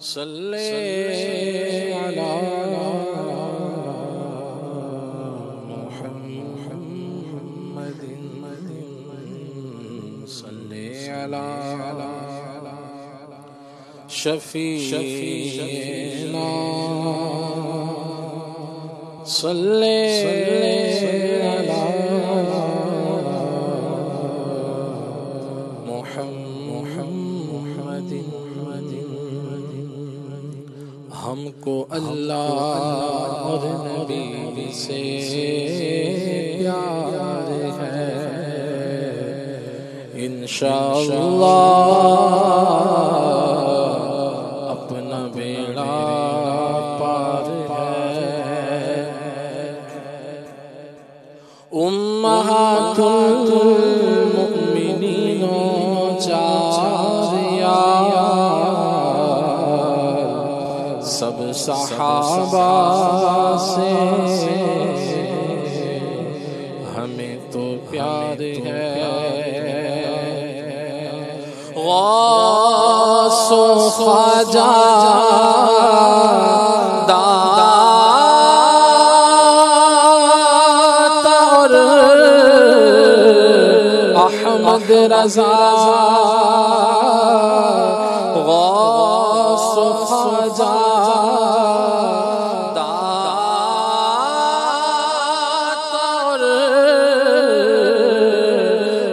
صلی علی محمد صلی علی شفیعنا صلی علی محمد ہم کو اللہ اور نبی سے پیار ہے انشاءاللہ اپنا بیڑا پار ہے امہات المؤمنین چاریا سب صحابہ سے ہمیں تو پیار ہے غوث و خواجہ داتا اور احمد رضا غوث و خواجہ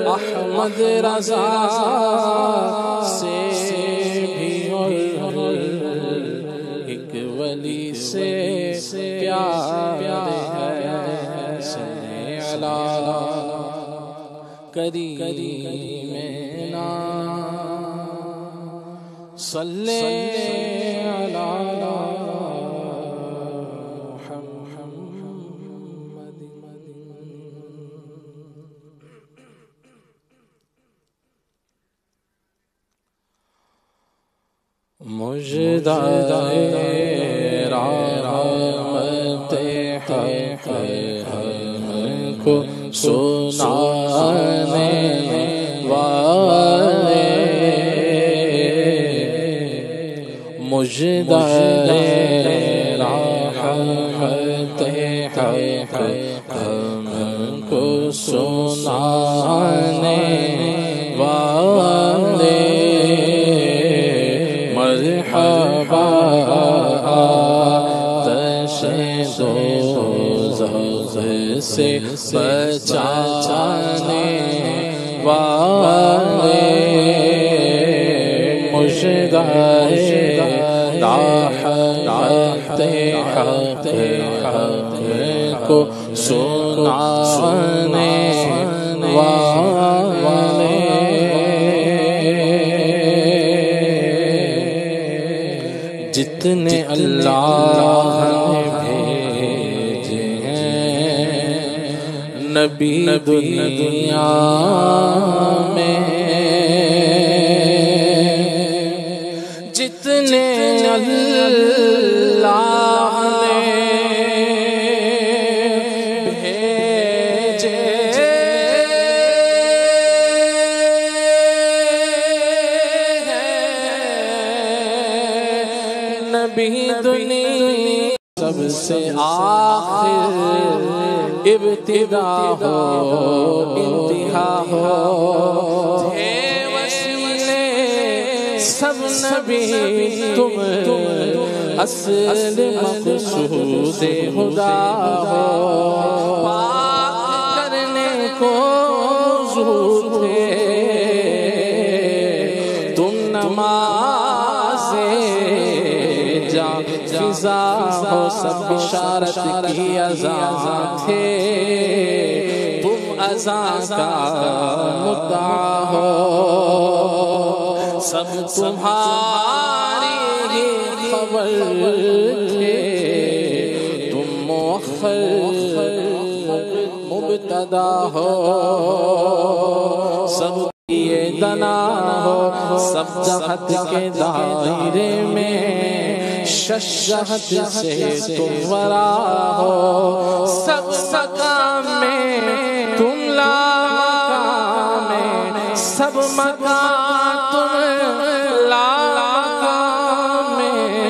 احمد رضا سے بھی ایک ولی سے پیار ہے صلی علی کریمنا صلی علی مجدہ رحمت حق ہم کو سنانے والے مجدہ رحمت حق ہم کو سنانے والے مرحبا آتش دوزخ سے بچانے والے مجدہ راحت حق کو سنانے والے جتنے اللہ نے بھیجے ہیں نبی دنیا میں جتنے اللہ نے بھیجے نبی دنیا سب سے آخر ابتدا ہو انتہا ہو تھے وسیلے سب نبی تم اصل مقصود خدا ہو پاک کرنے کو ضرور تھے تم نماز فضا ہو سب بشارت کی اذان تھے تم اذان کا مدعا ہو سب تمہاری خبر تھے تم مؤخر مبتدا ہو سب یہ دنا ہو سب جہت کے دائرے میں ششہت سے تم ورا ہو سب مقام میں تم لا مقام میں سب مقام تم لاکا میں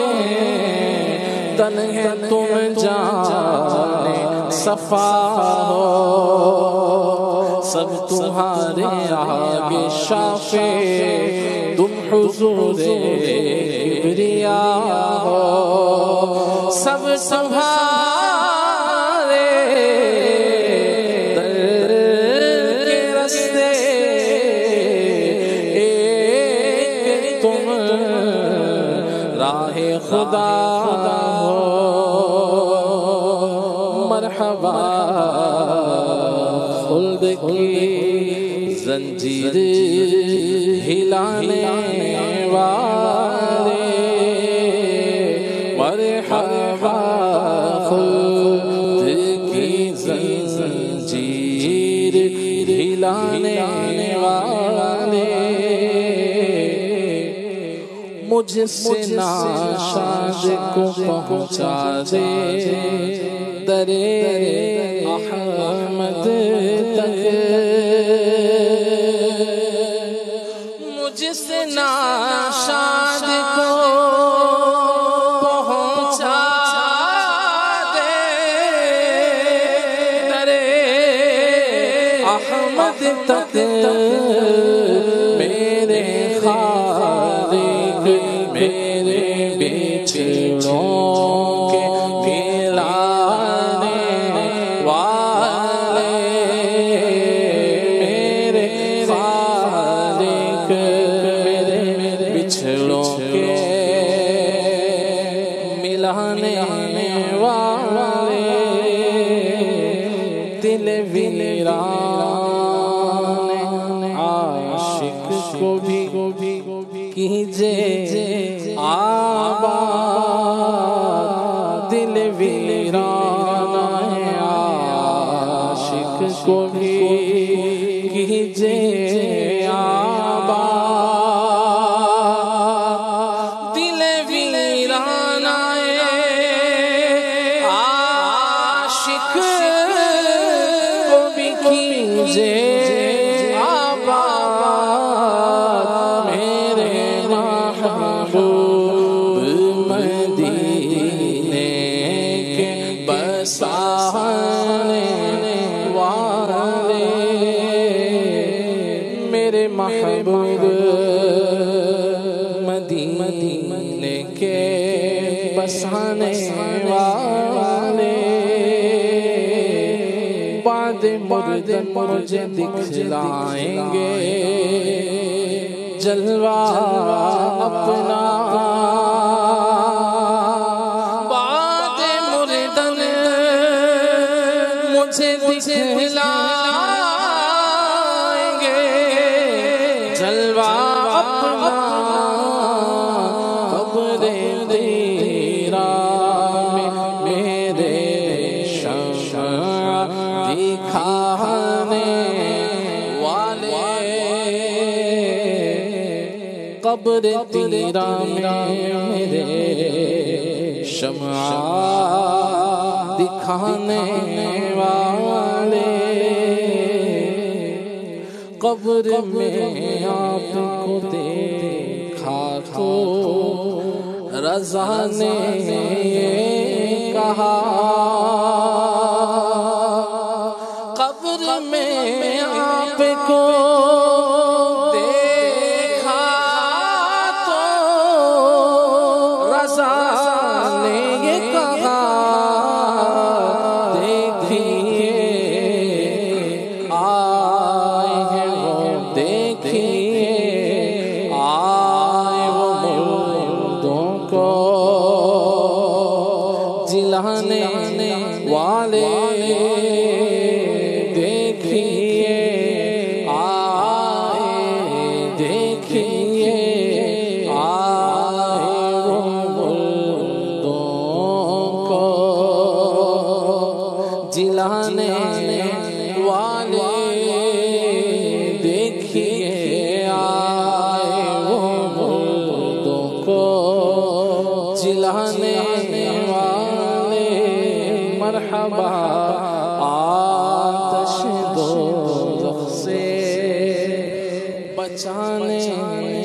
تن ہے تم جانے صفا ہو سب تمہارے آگے شافع تم حضور کبریا ہو سب تمہارے در کے رستے ایک تم راہ خدا ہو مرحبا خلد کی زنجیر ہلانے والے مرحبا خلد کی زنجیر ہلانے والے مجھ سے ناشاد کو پہنچا دے درے احمد تک مجھ سے ناشاد کو پہنچا دے درے احمد تک میرے خالق میرے بچڑوں کے ملانے والے میرے خالق میرے بچڑوں کے ملانے والے دل ویران عاشق کو بھی کیجے آباد دل ویران عاشق کو بھی کیجے آباد دل ویران عاشق کو بھی کیجے میرے محبوب مدینے کے بسانے والے بعد مردن مجھے دکھلائیں گے جلوہ اپنا بعد مردن مجھے دکھلائیں گے جلوہ اپنا قبر تیرا میں میرے شمع دکھانے والے قبر تیرا میں میرے شمع دکھانے والے قبر میں آپ کو دیکھا تو رضا نے کہا قبر میں آپ کو دیکھا تو رضا نے یہ کہا دیکھیے آئے ہیں وہ دیکھیے آئے وہ مردوں کو جلانے والے دیکھیے آئے دیکھیے آئے وہ مردوں کو جلانے والے دیکھیے آئے وہ مردوں کو جلانے والے مرحبا آتش دوزخ سے بچانے والے